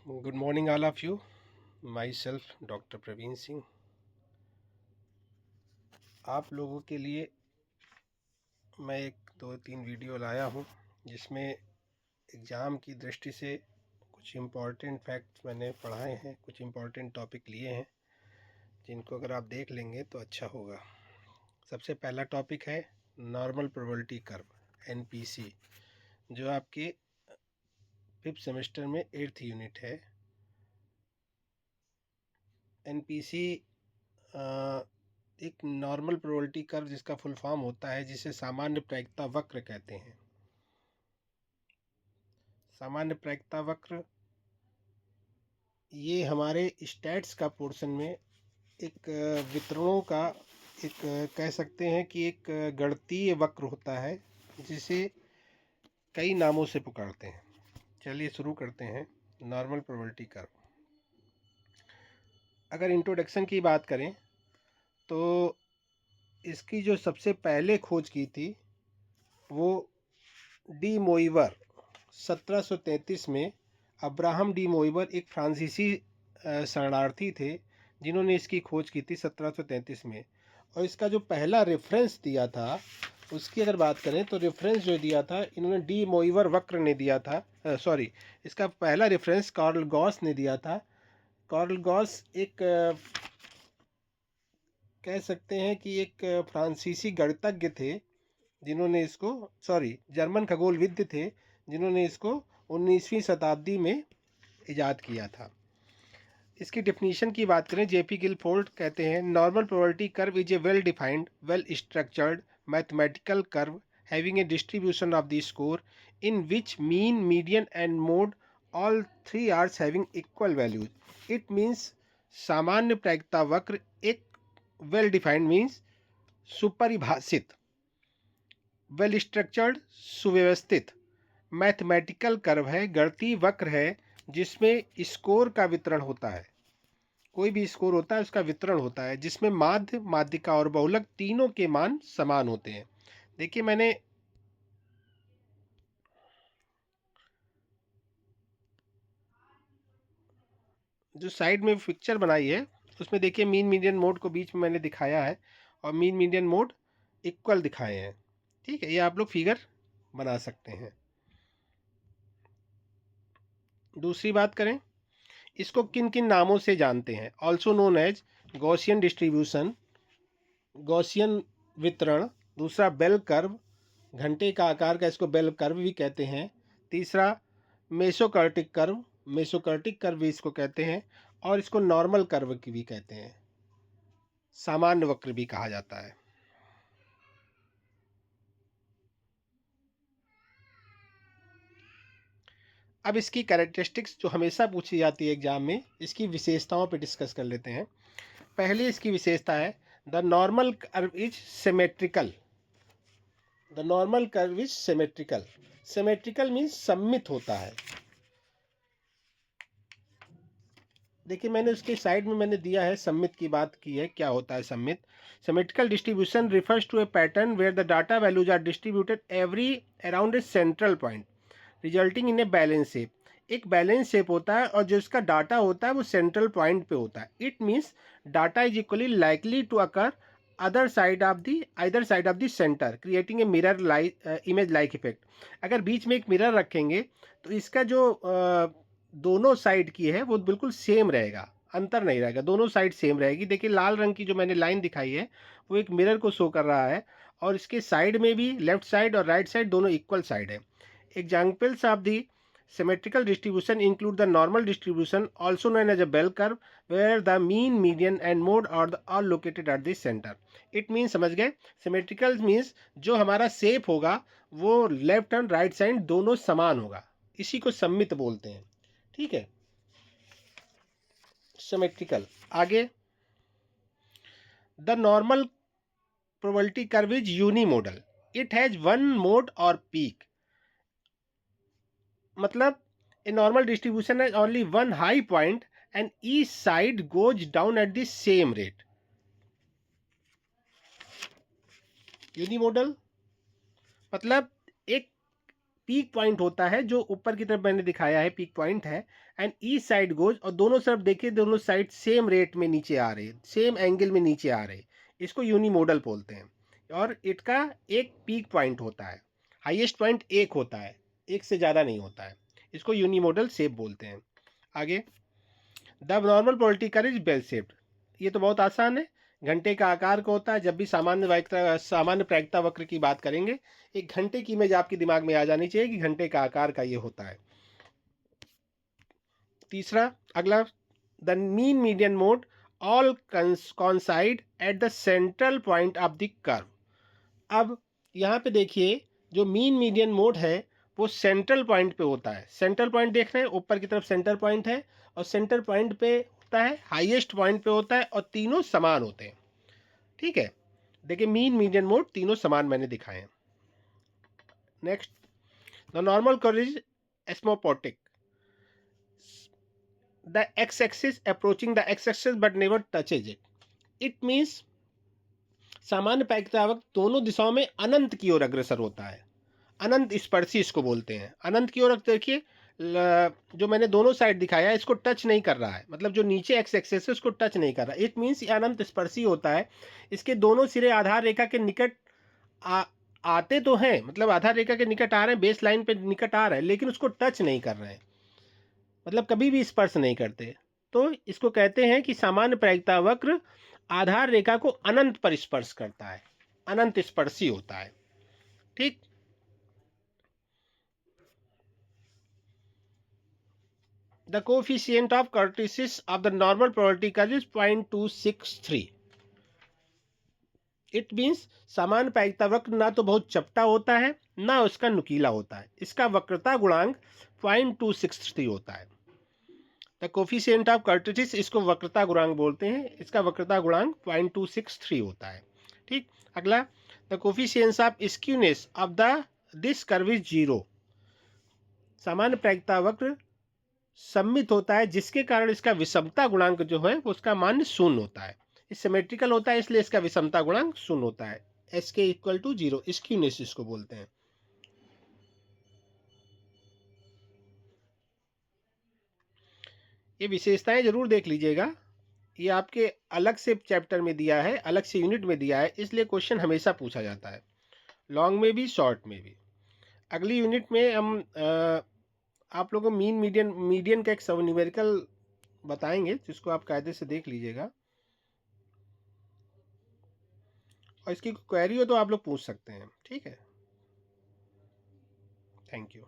Good morning, all of you. Myself, doctor Praveen Singh, आप लोगों के लिए मैं एक दो तीन वीडियो लाया हूँ जिसमें एग्ज़ाम की दृष्टि से कुछ इम्पॉर्टेंट फैक्ट्स मैंने पढ़ाए हैं, कुछ इम्पॉर्टेंट टॉपिक लिए हैं जिनको अगर आप देख लेंगे तो अच्छा होगा। सबसे पहला टॉपिक है नॉर्मल प्रोबेबिलिटी कर्व NPC, जो आपके 5th सेमेस्टर में 8th यूनिट है। NPC एक नॉर्मल प्रोबेबिलिटी कर्व जिसका फुल फॉर्म होता है, जिसे सामान्य प्रायिकता वक्र कहते हैं। सामान्य प्रायिकता वक्र ये हमारे स्टैट्स का पोर्शन में एक वितरणों का एक कह सकते हैं कि एक गणितीय वक्र होता है जिसे कई नामों से पुकारते हैं। चलिए शुरू करते हैं। नॉर्मल प्रोबेबिलिटी कर्व, अगर इंट्रोडक्शन की बात करें तो इसकी जो सबसे पहले खोज की थी वो डी मोइवर 1733 में। अब्राहम डी मोइवर एक फ्रांसीसी शरणार्थी थे जिन्होंने इसकी खोज की थी 1733 में। और इसका जो पहला रेफरेंस दिया था उसकी अगर बात करें तो रेफरेंस जो दिया था इन्होंने डी मोइवर वक्र ने दिया था। इसका पहला रेफरेंस कार्ल गॉस ने दिया था। कार्ल गॉस एक कह सकते हैं कि एक फ्रांसीसी गणितज्ञ थे जिन्होंने इसको जर्मन खगोलविद थे जिन्होंने इसको 19वीं शताब्दी में इजाद किया था। इसकी डेफिनेशन की बात करें, जेपी गिलफोर्ड कहते हैं normal probability curve is a well defined well structured mathematical curve having a distribution of the score in which mean median and mode all three are having equal values. It means सामान्य प्रायिकता वक्र एक well defined means सुपरिभाषित, well structured सुव्यवस्थित mathematical curve है, गणितीय वक्र है जिसमें स्कोर का वितरण होता है। कोई भी स्कोर होता है उसका वितरण होता है जिसमें माध्य, माध्यिका और बहुलक तीनों के मान समान होते हैं। देखिए मैंने जो साइड में पिक्चर बनाई है उसमें देखिए मीन मीडियन मोड को बीच में मैंने दिखाया है और मीन मीडियन मोड इक्वल दिखाए हैं। ठीक है, ये आप लोग फिगर बना सकते हैं। दूसरी बात करें, इसको किन किन नामों से जानते हैं? Also known as Gaussian distribution, Gaussian वितरण। दूसरा बेल कर्व, घंटे का आकार का इसको बेल कर्व भी कहते हैं। तीसरा मेसोकर्टिक कर्व, मेसोकर्टिक कर्व भी इसको कहते हैं। और इसको नॉर्मल कर्व की भी कहते हैं, सामान्य वक्र भी कहा जाता है। अब इसकी कैरेक्टरिस्टिक्स जो हमेशा पूछी जाती है एग्जाम में, इसकी विशेषताओं पे डिस्कस कर लेते हैं। पहली इसकी विशेषता है the normal curve is symmetrical. The normal curve is symmetrical. Symmetrical means सम्मित होता है। देखिए मैंने उसके साइड में मैंने दिया है, सम्मित की बात की है, क्या होता है सम्मित। Symmetrical distribution refers to a pattern where the data values are distributed every around a central point resulting in a balance shape. एक बैलेंस शेप होता है और जो इसका डाटा होता है वो सेंट्रल पॉइंट पे होता है। It means data is equally likely to occur either side of the centre creating a mirror like image like effect. अगर बीच में एक मिरर रखेंगे तो इसका जो दोनों साइड की है वो बिल्कुल सेम रहेगा, अंतर नहीं रहेगा, दोनों साइड सेम रहेगी। देखिए लाल रंग की जो मैंने लाइन दिखाई है वो एक मिरर को शो कर रहा है और इसके साइड में भी लेफ्ट साइड और राइट साइड दोनों इक्वल साइड है। Examples of the symmetrical distribution include the normal distribution, also known as a bell curve, where the mean, median and mode are located at the center. It means, समझ गए, symmetrical means जो हमारा shape होगा वो left and right side दोनों समान होगा, इसी को सम्मित बोलते हैं। ठीक है, सिमेट्रिकल। आगे, the normal probability curve is यूनिमोडल। It has one mod और पीक। मतलब a normal distribution has only one high point and each side goes down at the same rate. यूनिमोडल मतलब एक पीक पॉइंट होता है जो ऊपर की तरफ मैंने दिखाया है, पीक पॉइंट है, एंड ईच साइड गोज, और दोनों तरफ देखिए दोनों साइड सेम रेट में नीचे आ रहे, सेम एंगल में नीचे आ रहे, इसको यूनिमोडल बोलते हैं। और इनका एक पीक पॉइंट होता है, हाईएस्ट पॉइंट एक होता है, एक से ज़्यादा नहीं होता है, इसको यूनिमोडल शेप बोलते हैं। आगे, the normal political is bell shaped, ये तो बहुत आसान है, घंटे का आकार का होता है। जब भी सामान्य प्रायिकता वक्र की बात करेंगे, एक घंटे की इमेज आपके दिमाग में आ जानी चाहिए कि घंटे का आकार का ये होता है। तीसरा, अगला, the mean median mode all कॉन्साइड at the central point of the curve. अब यहाँ पे देखिए, जो मीन मीडियन मोड है वो सेंट्रल पॉइंट पे होता है। सेंट्रल पॉइंट देख रहे हैं, ऊपर की तरफ सेंटर पॉइंट है, और सेंटर पॉइंट पे होता है, हाईएस्ट पॉइंट पे होता है, और तीनों समान होते हैं। ठीक है, देखिए मीन मीडियन मोड तीनों समान मैंने दिखाए हैं। Next, the normal curve is asymptotic, the X axis approaching the X axis but never touches it. It means सामान्य प्रायिकता वक्त दोनों दिशाओं में अनंत की ओर अग्रसर होता है, अनंत स्पर्शी इसको बोलते हैं। अनंत की ओर देखिए, जो मैंने दोनों साइड दिखाया है इसको टच नहीं कर रहा है, मतलब जो नीचे एक्स एक्सिस है उसको टच नहीं कर रहा। इट मीन्स ये अनंत स्पर्शी होता है, इसके दोनों सिरे आधार रेखा के निकट आते तो हैं, मतलब आधार रेखा के निकट आ रहे हैं, बेस लाइन पे निकट आ रहे हैं, लेकिन उसको टच नहीं कर रहे हैं, मतलब कभी भी स्पर्श नहीं करते। तो इसको कहते हैं कि सामान्य प्रायिकता वक्र आधार रेखा को अनंत पर स्पर्श करता है, अनंत स्पर्शी होता है। ठीक, the coefficient of kurtosis of the normal probability curve is 0.263. It means सामान्य प्रायिकता वक्र ना तो बहुत चपटा होता है ना उसका नुकीला होता है, इसका वक्रता गुणांक 0.263 होता है। द कोफिशिएंट ऑफ कर्टोसिस, इसको वक्रता गुणांक बोलते हैं, इसका वक्रता गुणांक 0.263 होता है। ठीक, अगला, the coefficients of skewness of the this curve is 0। सामान्य प्रायिकता वक्र सम्मित होता है जिसके कारण इसका विषमता गुणांक जो है उसका मान शून्य होता है। सिमेट्रिकल होता है इसलिए इसका विषमता गुणांक शून्य होता है, एस के इक्वल टू 0, स्क्यूनेस इसको बोलते हैं। ये विशेषताएं जरूर देख लीजिएगा, ये आपके अलग से चैप्टर में दिया है, अलग से यूनिट में दिया है, इसलिए क्वेश्चन हमेशा पूछा जाता है, लॉन्ग में भी शॉर्ट में भी। अगली यूनिट में हम आप लोगों को मीन मीडियन का एक सब न्यूमेरिकल बताएंगे, जिसको आप कायदे से देख लीजिएगा, और इसकी क्वेरी हो तो आप लोग पूछ सकते हैं। ठीक है, थैंक यू।